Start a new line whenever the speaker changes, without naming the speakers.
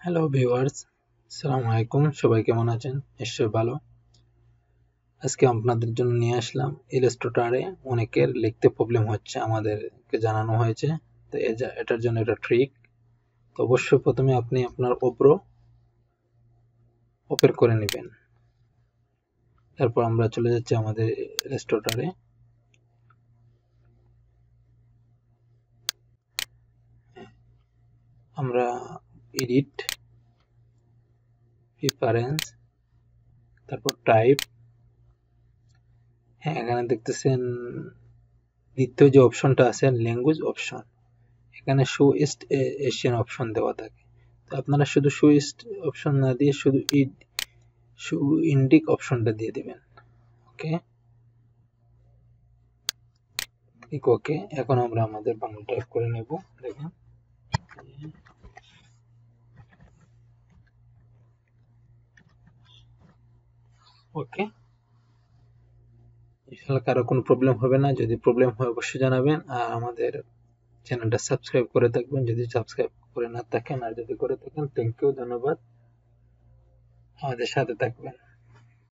Hello viewers, আসসালামু আলাইকুম। সবাই কেমন আছেন? নিশ্চয়ই ভালো। আজকে আপনাদের জন্য নিয়ে আসলাম ইলাস্ট্রেটরে অনেকের লিখতে প্রবলেম হচ্ছে, আমাদেরকে জানানো হয়েছে। তো এটার জন্য একটা ট্রিক। তো অবশ্যই প্রথমে আপনি আপনার ওপর ওপেন করে নেবেন। তারপর আমরা চলে যাচ্ছি আমাদের ইলাস্ট্রেটরে। আমরা এডিট, প্রিফারেন্স, তারপর টাইপ। হ্যাঁ, এখানে দেখতেছেন দ্বিতীয় যে অপশনটা আছে ল্যাঙ্গুয়েজ অপশন, এখানে শো ইস্ট এশিয়ান অপশন দেওয়া থাকে। তো আপনারা শুধু শো ইস্ট অপশন না দিয়ে শুধু শো ইন্ডিক অপশনটা দিয়ে দিবেন। ওকে, ঠিক ওকে। এখন আমরা আমাদের বাংলা টাইপ করে নেব। দেখুন, ওকে। ইনশাআল্লাহ কারো কোনো প্রবলেম হবে না। যদি প্রবলেম হয় অবশ্যই জানাবেন, আর আমাদের চ্যানেলটা সাবস্ক্রাইব করে থাকবেন যদি সাবস্ক্রাইব করে না থাকেন, আর যদি করে থাকেন থ্যাংক ইউ, ধন্যবাদ। আমাদের সাথে থাকবেন।